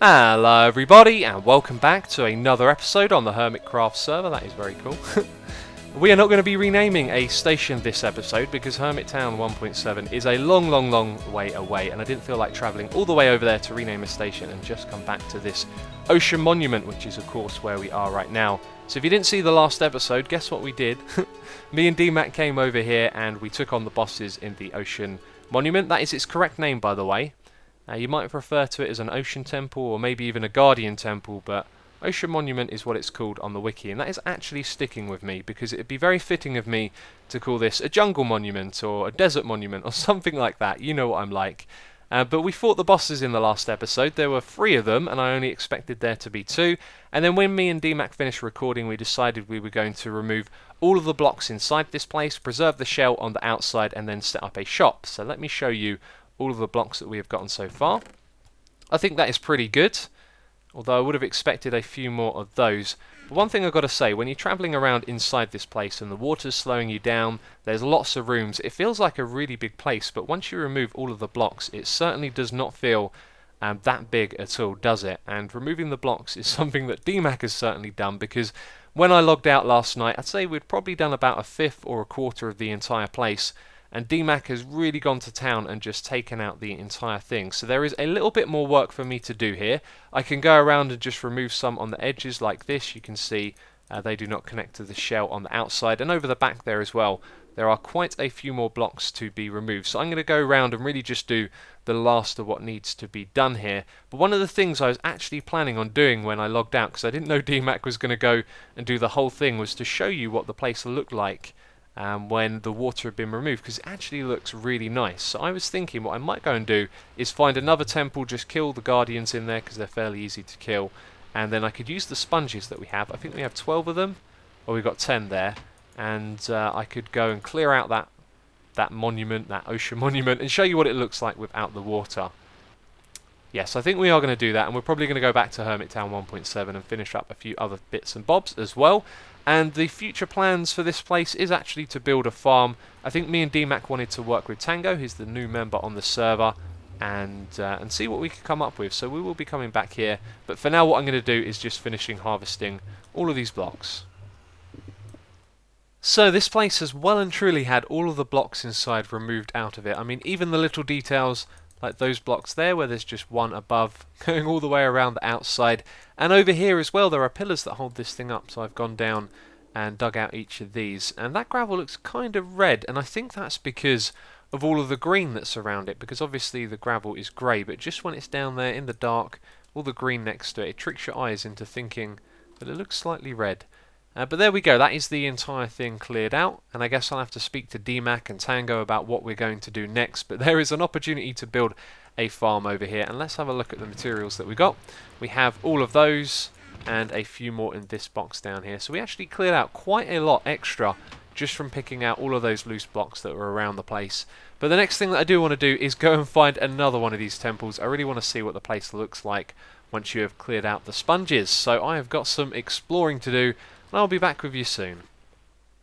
Hello everybody and welcome back to another episode on the Hermitcraft server. That is very cool. We are not going to be renaming a station this episode because Hermit Town 1.7 is a long way away, and I didn't feel like travelling all the way over there to rename a station and just come back to this ocean monument, which is of course where we are right now. So if you didn't see the last episode, guess what we did? Me and DMAC came over here and we took on the bosses in the ocean monument. That is its correct name, by the way. You might refer to it as an ocean temple or maybe even a guardian temple, but ocean monument is what it's called on the wiki, and that is actually sticking with me because it'd be very fitting of me to call this a jungle monument or a desert monument or something like that. You know what I'm like. But we fought the bosses in the last episode. There were 3 of them, and I only expected there to be 2. And then when me and DMAC finished recording, we decided we were going to remove all of the blocks inside this place, preserve the shell on the outside, and then set up a shop. So let me show you all of the blocks that we have gotten so far. I think that is pretty good, although I would have expected a few more of those. But one thing I've got to say, when you're travelling around inside this place and the water's slowing you down, there's lots of rooms, it feels like a really big place, but once you remove all of the blocks, it certainly does not feel that big at all, does it? And removing the blocks is something that DMAC has certainly done, because when I logged out last night, I'd say we'd probably done about a fifth or a quarter of the entire place, and DMAC has really gone to town and just taken out the entire thing. So there is a little bit more work for me to do here. I can go around and just remove some on the edges like this. You can see they do not connect to the shell on the outside, and over the back there as well. There are quite a few more blocks to be removed. So I'm going to go around and really just do the last of what needs to be done here. But one of the things I was actually planning on doing when I logged out, because I didn't know DMAC was going to go and do the whole thing, was to show you what the place looked like when the water had been removed, because it actually looks really nice. So I was thinking what I might go and do is find another temple, just kill the guardians in there because they're fairly easy to kill, and then I could use the sponges that we have. I think we have 12 of them, or we've got 10 there, and I could go and clear out that monument, that ocean monument, and show you what it looks like without the water. Yes, I think we are going to do that, and we're probably going to go back to Hermit Town 1.7 and finish up a few other bits and bobs as well. And the future plans for this place is actually to build a farm. I think me and DMAC wanted to work with Tango, who's the new member on the server, and see what we can come up with. So we will be coming back here, but for now what I'm going to do is just finishing harvesting all of these blocks. So this place has well and truly had all of the blocks inside removed out of it. I mean, even the little details like those blocks there where there's just one above going all the way around the outside, and over here as well there are pillars that hold this thing up, so I've gone down and dug out each of these, and that gravel looks kind of red, and I think that's because of all of the green that's around it, because obviously the gravel is grey, but just when it's down there in the dark, all the green next to it, it tricks your eyes into thinking that it looks slightly red. But there we go, that is the entire thing cleared out, and I guess I'll have to speak to DMAC and Tango about what we're going to do next, but there is an opportunity to build a farm over here, and let's have a look at the materials that we got. We have all of those, and a few more in this box down here, so we actually cleared out quite a lot extra just from picking out all of those loose blocks that were around the place. But the next thing that I do want to do is go and find another one of these temples. I really want to see what the place looks like once you have cleared out the sponges, so I have got some exploring to do, and I'll be back with you soon.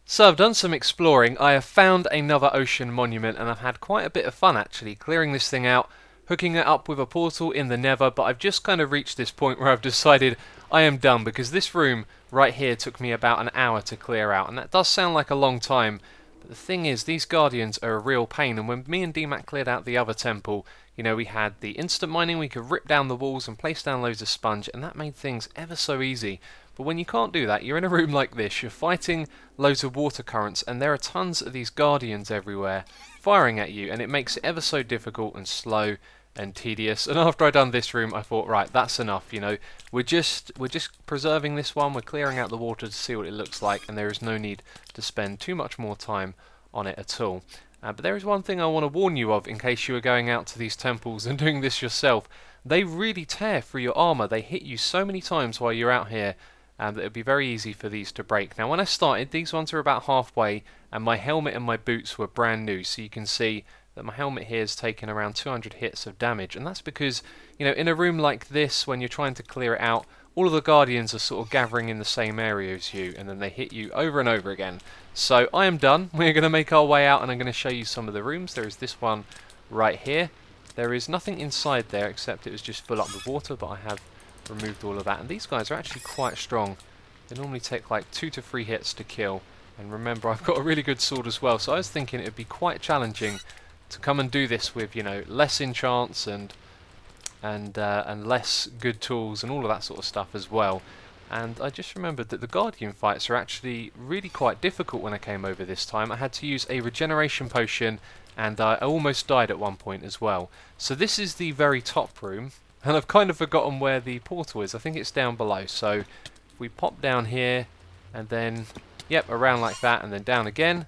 So I've done some exploring, I have found another ocean monument, and I've had quite a bit of fun actually clearing this thing out, hooking it up with a portal in the nether, but I've just kind of reached this point where I've decided I am done, because this room right here took me about an hour to clear out, and that does sound like a long time, but the thing is, these guardians are a real pain, and when me and DMAC cleared out the other temple, you know, we had the instant mining, we could rip down the walls and place down loads of sponge, and that made things ever so easy. But when you can't do that, you're in a room like this, you're fighting loads of water currents, and there are tons of these guardians everywhere firing at you, and it makes it ever so difficult and slow and tedious. And after I'd done this room, I thought, right, that's enough, you know. We're just preserving this one, we're clearing out the water to see what it looks like, and there is no need to spend too much more time on it at all. But there is one thing I want to warn you of in case you are going out to these temples and doing this yourself. They really tear through your armor. They hit you so many times while you're out here, and it would be very easy for these to break. Now when I started, these ones are about halfway, and my helmet and my boots were brand new, so you can see that my helmet here has taken around 200 hits of damage, and that's because, you know, in a room like this, when you're trying to clear it out, all of the guardians are sort of gathering in the same area as you, and then they hit you over and over again. So I am done. We're going to make our way out, and I'm going to show you some of the rooms. There is this one right here, There is nothing inside there except it was just full up with water, but I have removed all of that. And these guys are actually quite strong. They normally take like 2 to 3 hits to kill. And remember, I've got a really good sword as well, so I was thinking it would be quite challenging to come and do this with, you know, less enchants and less good tools and all of that sort of stuff as well. And I just remembered that the Guardian fights are actually really quite difficult when I came over this time. I had to use a regeneration potion, and I almost died at one point as well. So this is the very top room, and I've kind of forgotten where the portal is. I think it's down below. So if we pop down here, and then, yep, around like that, and then down again.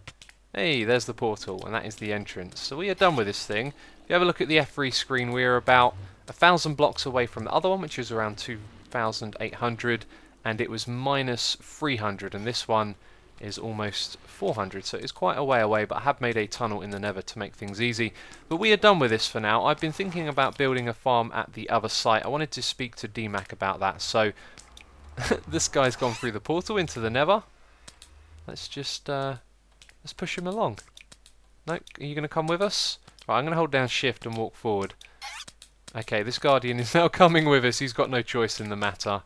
Hey, there's the portal, and that is the entrance. So we are done with this thing. If you have a look at the F3 screen, we are about 1,000 blocks away from the other one, which is around 2,800, and it was minus 300, and this one is almost 400, so it's quite a way away, but I have made a tunnel in the nether to make things easy. But we are done with this for now. I've been thinking about building a farm at the other site. I wanted to speak to DMAC about that, so this guy's gone through the portal into the nether. Let's just let's push him along. Nope, are you going to come with us? Right, I'm going to hold down shift and walk forward. Okay, this Guardian is now coming with us. He's got no choice in the matter.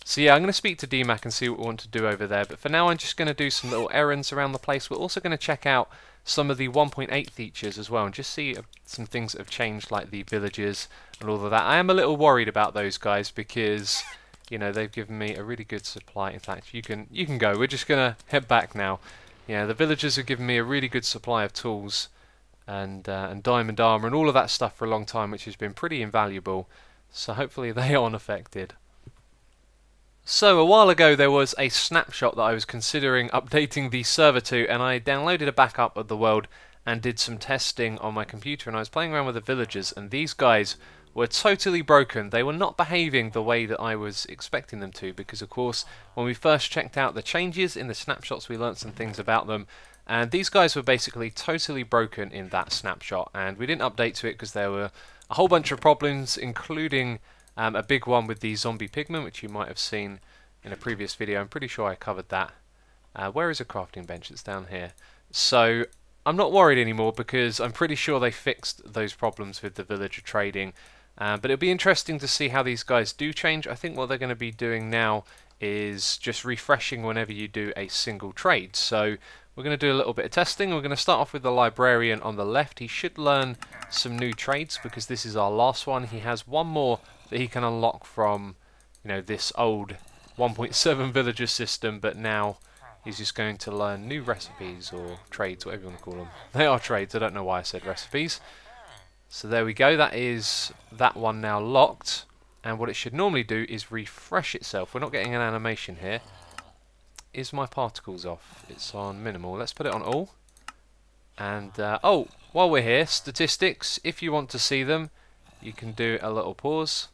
So yeah, I'm going to speak to DMAC and see what we want to do over there. But for now, I'm just going to do some little errands around the place. We're also going to check out some of the 1.8 features as well and just see some things that have changed, like the villages and all of that. I am a little worried about those guys because, you know, they've given me a really good supply. In fact, you can go. We're just going to head back now. Yeah, the villagers have given me a really good supply of tools and diamond armor and all of that stuff for a long time, which has been pretty invaluable. So hopefully they are unaffected. So a while ago there was a snapshot that I was considering updating the server to, and I downloaded a backup of the world and did some testing on my computer, and I was playing around with the villagers, and these guys were totally broken. They were not behaving the way that I was expecting them to, because of course when we first checked out the changes in the snapshots we learnt some things about them, and these guys were basically totally broken in that snapshot, and we didn't update to it because there were a whole bunch of problems, including a big one with the zombie pigmen, which you might have seen in a previous video. I'm pretty sure I covered that. Where is a crafting bench? It's down here. So I'm not worried anymore because I'm pretty sure they fixed those problems with the villager trading. But it'll be interesting to see how these guys do change. I think what they're going to be doing now is just refreshing whenever you do a single trade. So we're going to do a little bit of testing. We're going to start off with the librarian on the left. He should learn some new trades because this is our last one. He has one more that he can unlock from, you know, this old 1.7 villager system, but now he's just going to learn new recipes or trades, whatever you want to call them. They are trades. I don't know why I said recipes. So there we go. That is that one now locked. And what it should normally do is refresh itself. We're not getting an animation here. Is my particles off? It's on minimal. Let's put it on all. And oh, while we're here, statistics. If you want to see them, you can do a little pause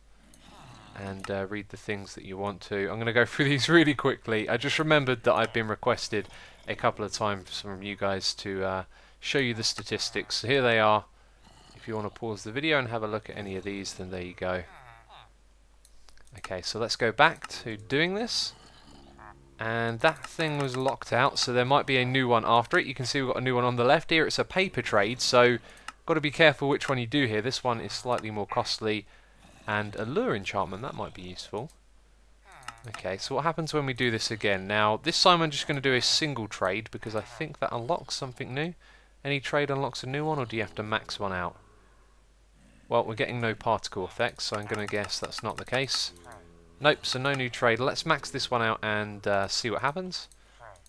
and read the things that you want to. I'm going to go through these really quickly. I just remembered that I've been requested a couple of times from you guys to show you the statistics. So here they are. If you want to pause the video and have a look at any of these, then there you go. Okay, so let's go back to doing this. And that thing was locked out, so there might be a new one after it. You can see we've got a new one on the left here. It's a paper trade, so got to be careful which one you do here. This one is slightly more costly. And a lure enchantment, that might be useful. Okay, so what happens when we do this again? Now, this time I'm just going to do a single trade because I think that unlocks something new. Any trade unlocks a new one, or do you have to max one out? Well, we're getting no particle effects, so I'm going to guess that's not the case. Nope, so no new trade. Let's max this one out and see what happens.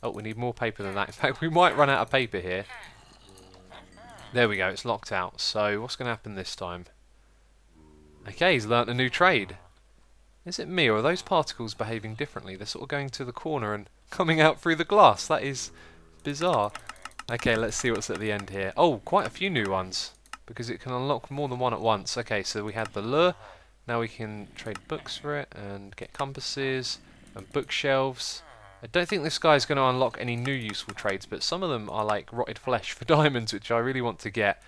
Oh, we need more paper than that. In fact, we might run out of paper here. There we go, it's locked out. So what's going to happen this time? Okay, he's learnt a new trade. Is it me, or are those particles behaving differently? They're sort of going to the corner and coming out through the glass. That is bizarre. Okay, let's see what's at the end here. Oh, quite a few new ones, because it can unlock more than one at once. Okay, so we had the lure. Now we can trade books for it and get compasses and bookshelves. I don't think this guy's going to unlock any new useful trades, but some of them are like rotted flesh for diamonds, which I really want to get.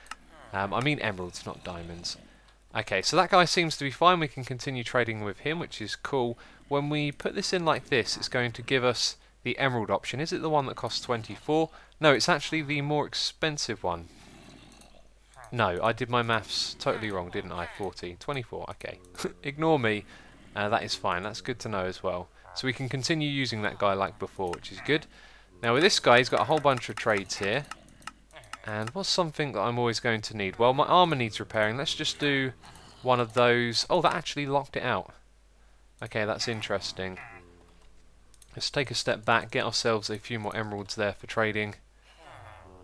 I mean emeralds, not diamonds. Okay, so that guy seems to be fine. We can continue trading with him, which is cool. When we put this in like this, it's going to give us the emerald option. Is it the one that costs 24? No, it's actually the more expensive one. No, I did my maths totally wrong, didn't I? 40. 24, okay. Ignore me. That is fine. That's good to know as well. So we can continue using that guy like before, which is good. Now with this guy, he's got a whole bunch of trades here. And what's something that I'm always going to need? Well, my armor needs repairing. Let's just do one of those. Oh, that actually locked it out. Okay, that's interesting. Let's take a step back, get ourselves a few more emeralds there for trading.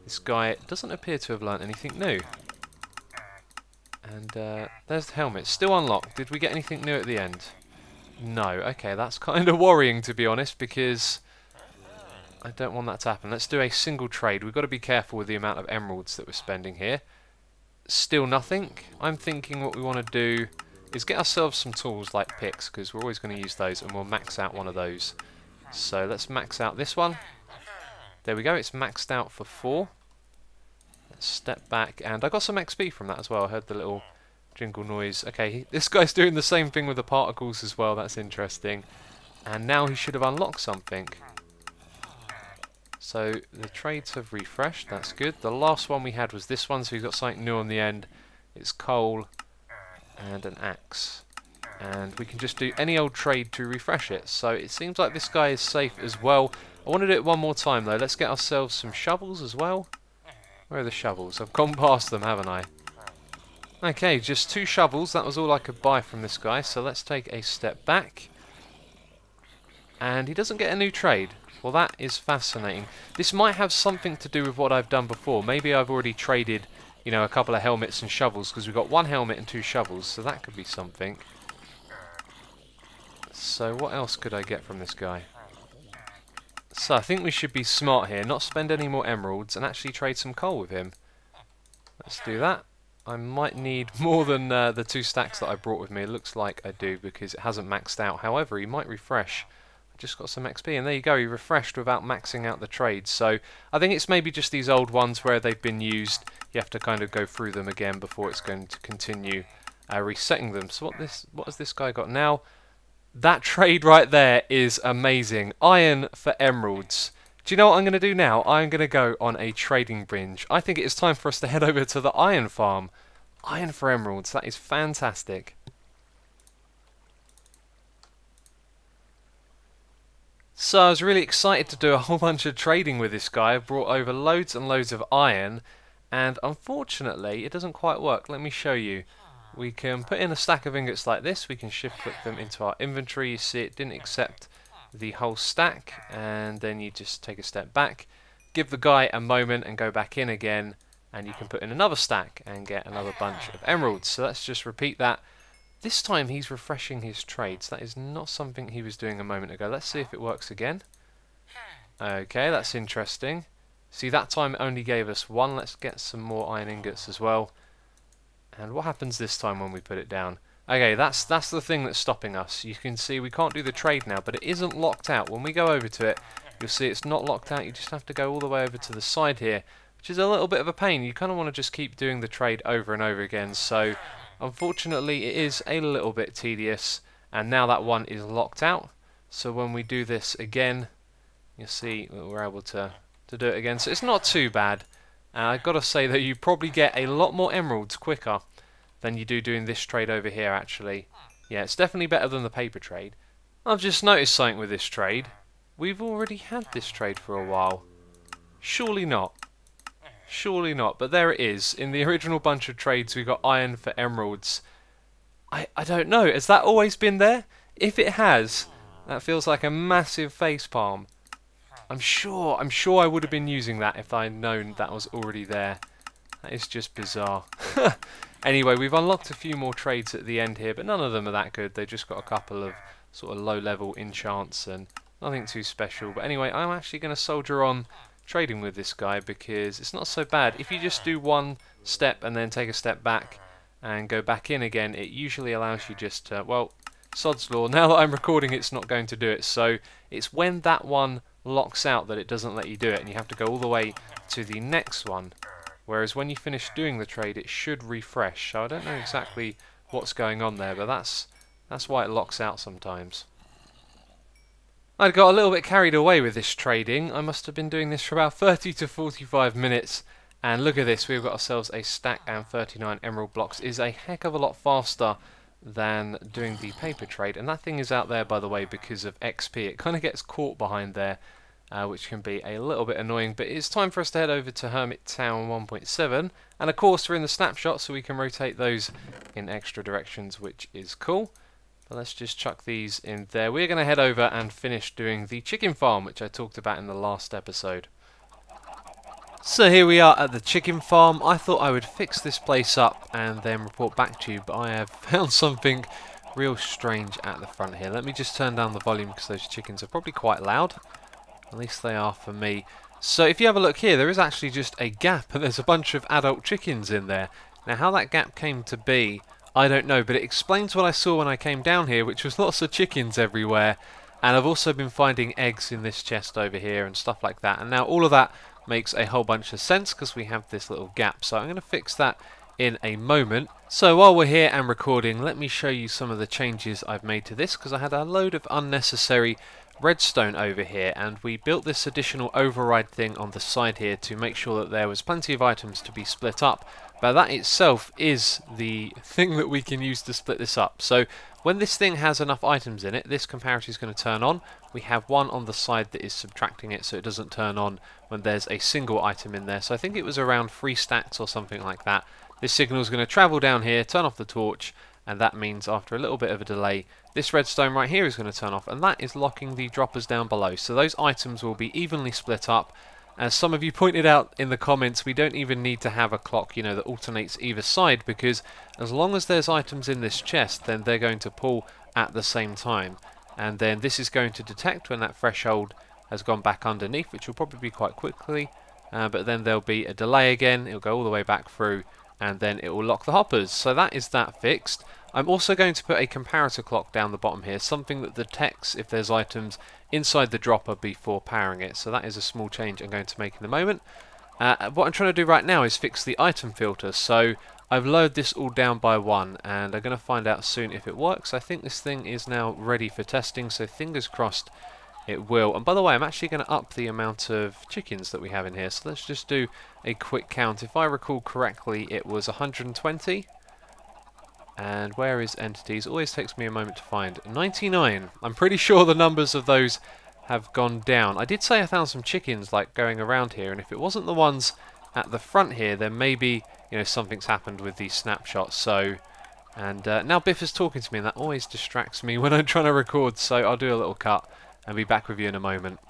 This guy doesn't appear to have learnt anything new. And there's the helmet. Still unlocked. Did we get anything new at the end? No. Okay, that's kind of worrying, to be honest, because I don't want that to happen. Let's do a single trade. We've got to be careful with the amount of emeralds that we're spending here. Still nothing. I'm thinking what we want to do is get ourselves some tools like picks, because we're always going to use those, and we'll max out one of those. So let's max out this one. There we go. It's maxed out for 4. Let's step back, and I got some XP from that as well. I heard the little jingle noise. Okay, this guy's doing the same thing with the particles as well. That's interesting. And now he should have unlocked something. So the trades have refreshed. That's good. The last one we had was this one, so we've got something new on the end. It's coal and an axe. And we can just do any old trade to refresh it. So it seems like this guy is safe as well. I want to do it one more time though. Let's get ourselves some shovels as well. Where are the shovels? I've gone past them, haven't I? Okay, just 2 shovels. That was all I could buy from this guy. So let's take a step back. And he doesn't get a new trade. Well, that is fascinating. This might have something to do with what I've done before. Maybe I've already traded, you know, a couple of helmets and shovels, because we've got 1 helmet and 2 shovels, so that could be something. So what else could I get from this guy? So I think we should be smart here, not spend any more emeralds, and actually trade some coal with him. Let's do that. I might need more than the 2 stacks that I brought with me. It looks like I do, because it hasn't maxed out. However, he might refresh. Just got some XP, and there you go, he refreshed without maxing out the trades. So I think it's maybe just these old ones where they've been used. You have to kind of go through them again before it's going to continue resetting them. So what has this guy got now? That trade right there is amazing. Iron for emeralds. Do you know what I'm going to do now? I'm going to go on a trading binge. I think it is time for us to head over to the iron farm. Iron for emeralds, that is fantastic. So I was really excited to do a whole bunch of trading with this guy. I brought over loads and loads of iron, and unfortunately it doesn't quite work. Let me show you. We can put in a stack of ingots like this. We can shift click them into our inventory. You see it didn't accept the whole stack, and then you just take a step back, give the guy a moment and go back in again, and you can put in another stack and get another bunch of emeralds. So let's just repeat that. This time he's refreshing his trades. That is not something he was doing a moment ago. Let's see if it works again. Okay, that's interesting. See, that time it only gave us 1. Let's get some more iron ingots as well. And what happens this time when we put it down? Okay, that's the thing that's stopping us. You can see we can't do the trade now, but it isn't locked out. When we go over to it, you'll see it's not locked out. You just have to go all the way over to the side here, which is a little bit of a pain. You kind of want to just keep doing the trade over and over again. So unfortunately it is a little bit tedious, and now that one is locked out. So when we do this again, you'll see that we're able to do it again. So it's not too bad. I've got to say that you probably get a lot more emeralds quicker than you do doing this trade over here actually. Yeah, it's definitely better than the paper trade. I've just noticed something with this trade. We've already had this trade for a while. Surely not. Surely not, but there it is. In the original bunch of trades we got iron for emeralds. I don't know, has that always been there? If it has, that feels like a massive facepalm. I'm sure I would have been using that if I'd known that was already there. That is just bizarre. Anyway, we've unlocked a few more trades at the end here, but none of them are that good. They've just got a couple of sort of low-level enchants and nothing too special. But anyway, I'm actually going to soldier on trading with this guy because it's not so bad. If you just do one step and then take a step back and go back in again, it usually allows you just to, well, sod's law. Now that I'm recording, it's not going to do it. So it's when that one locks out that it doesn't let you do it, and you have to go all the way to the next one. Whereas when you finish doing the trade, it should refresh. So I don't know exactly what's going on there, but that's why it locks out sometimes. I got a little bit carried away with this trading. I must have been doing this for about 30 to 45 minutes, And look at this, we've got ourselves a stack and 39 emerald blocks. Is a heck of a lot faster than doing the paper trade, and that thing is out there, by the way, because of XP. It kind of gets caught behind there, which can be a little bit annoying, but it's time for us to head over to Hermit Town 1.7, and of course we're in the snapshot, so we can rotate those in extra directions, which is cool. But let's just chuck these in there. We're going to head over and finish doing the chicken farm, which I talked about in the last episode. So here we are at the chicken farm. I thought I would fix this place up and then report back to you, but I have found something real strange at the front here. Let me just turn down the volume because those chickens are probably quite loud. At least they are for me. So if you have a look here, there is actually just a gap and there's a bunch of adult chickens in there. Now how that gap came to be, I don't know, but it explains what I saw when I came down here, which was lots of chickens everywhere. And I've also been finding eggs in this chest over here and stuff like that. And now all of that makes a whole bunch of sense because we have this little gap. So I'm going to fix that in a moment. So while we're here and recording, let me show you some of the changes I've made to this, because I had a load of unnecessary redstone over here, and we built this additional override thing on the side here to make sure that there was plenty of items to be split up. But that itself is the thing that we can use to split this up. So when this thing has enough items in it, this comparator is going to turn on. We have one on the side that is subtracting it, so it doesn't turn on when there's a single item in there. So I think it was around 3 stacks or something like that. This signal is going to travel down here, turn off the torch, and that means after a little bit of a delay, this redstone right here is going to turn off, and that is locking the droppers down below. So those items will be evenly split up. As some of you pointed out in the comments, we don't even need to have a clock, you know, that alternates either side, because as long as there's items in this chest, then they're going to pull at the same time. And then this is going to detect when that threshold has gone back underneath, which will probably be quite quickly. But then there'll be a delay again, it'll go all the way back through, and then it will lock the hoppers. So that is that fixed. I'm also going to put a comparator clock down the bottom here, something that detects if there's items inside the dropper before powering it. So that is a small change I'm going to make in a moment. What I'm trying to do right now is fix the item filter. So I've lowered this all down by 1, and I'm going to find out soon if it works. I think this thing is now ready for testing, so fingers crossed it will. And by the way, I'm actually going to up the amount of chickens that we have in here. So let's just do a quick count. If I recall correctly, it was 120. And where is entities? Always takes me a moment to find. 99. I'm pretty sure the numbers of those have gone down. I did say I found some chickens like going around here, and if it wasn't the ones at the front here, then maybe, you know, something's happened with these snapshots. So, and now Biff is talking to me, and that always distracts me when I'm trying to record. So I'll do a little cut and be back with you in a moment.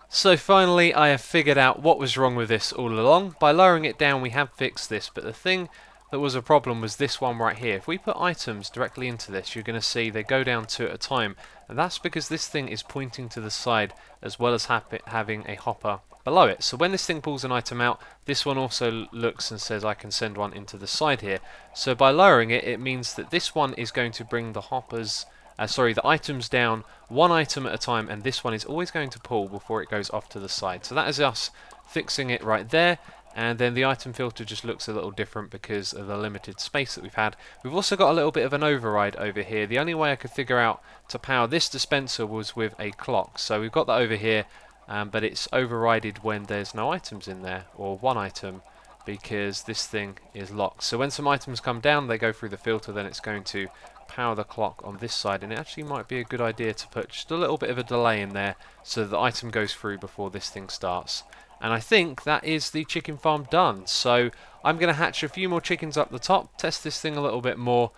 So finally, I have figured out what was wrong with this all along. By lowering it down, we have fixed this, but the thing that was a problem was this one right here. If we put items directly into this, you're going to see they go down 2 at a time, and that's because this thing is pointing to the side as well as having a hopper below it. So when this thing pulls an item out, this one also looks and says I can send one into the side here. So by lowering it, it means that this one is going to bring the hoppers, the items down 1 item at a time, and this one is always going to pull before it goes off to the side. So that is us fixing it right there. And then the item filter just looks a little different because of the limited space that we've had. We've also got a little bit of an override over here. The only way I could figure out to power this dispenser was with a clock. So we've got that over here, but it's overrided when there's no items in there, or 1 item, because this thing is locked. So when some items come down, they go through the filter, then it's going to power the clock on this side, and it actually might be a good idea to put just a little bit of a delay in there so that the item goes through before this thing starts. And I think that is the chicken farm done. So I'm going to hatch a few more chickens up the top, test this thing a little bit more,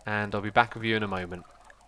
and I'll be back with you in a moment.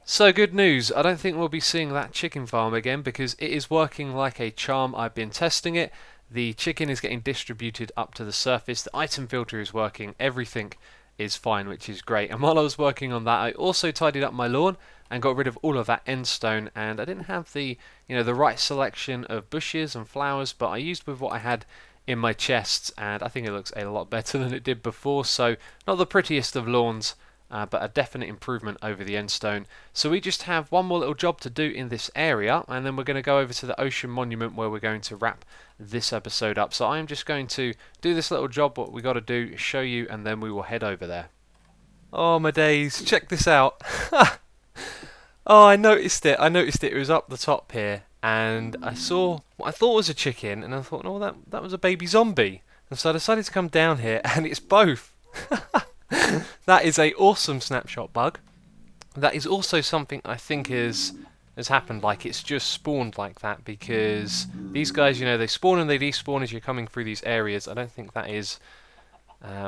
So good news, I don't think we'll be seeing that chicken farm again because it is working like a charm. I've been testing it. The chicken is getting distributed up to the surface. The item filter is working. Everything is fine, which is great. And while I was working on that, I also tidied up my lawn and got rid of all of that end stone, and I didn't have the the right selection of bushes and flowers, but I used with what I had in my chests, and I think it looks a lot better than it did before. So not the prettiest of lawns, but a definite improvement over the end stone. So we just have one more little job to do in this area, and then we're going to go over to the ocean monument where we're going to wrap this episode up. So I'm just going to do this little job, what we got to do, show you, and then we will head over there. Oh my days, check this out. Oh, I noticed it. It was up the top here, and I saw what I thought was a chicken, and I thought, oh, that was a baby zombie. And so I decided to come down here, and it's both. That is a awesome snapshot bug. That is also something I think has happened, like it's just spawned like that, because these guys, you know, they spawn and they despawn as you're coming through these areas. I don't think that is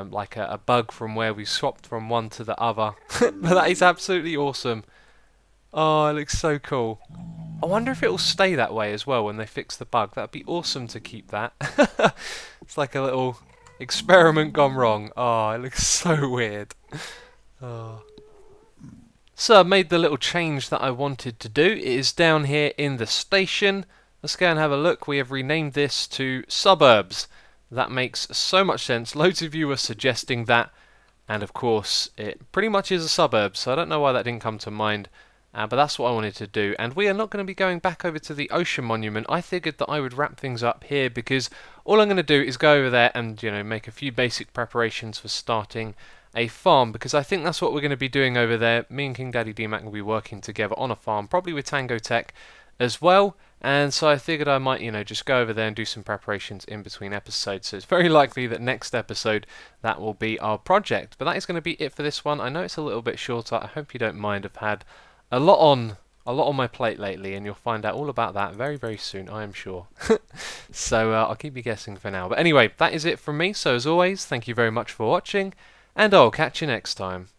like a bug from where we swapped from one to the other. But that is absolutely awesome. Oh, it looks so cool. I wonder if it will stay that way as well when they fix the bug. That would be awesome to keep that. It's like a little experiment gone wrong. Oh, it looks so weird. Oh. So I made the little change that I wanted to do. It is down here in the station. Let's go and have a look. We have renamed this to Suburbs. That makes so much sense. Loads of you were suggesting that. And of course, it pretty much is a suburb. So I don't know why that didn't come to mind. But that's what I wanted to do. And we are not going to be going back over to the Ocean Monument. I figured that I would wrap things up here because all I'm going to do is go over there and, you know, make a few basic preparations for starting a farm, because I think that's what we're going to be doing over there. Me and King Daddy DMAC will be working together on a farm, probably with Tango Tech as well. And so I figured I might, you know, just go over there and do some preparations in between episodes. So it's very likely that next episode that will be our project. But that is going to be it for this one. I know it's a little bit shorter. I hope you don't mind. I've had a lot on my plate lately, and you'll find out all about that very, very soon, I am sure. So I'll keep you guessing for now. But anyway, that is it from me. So as always, thank you very much for watching, and I'll catch you next time.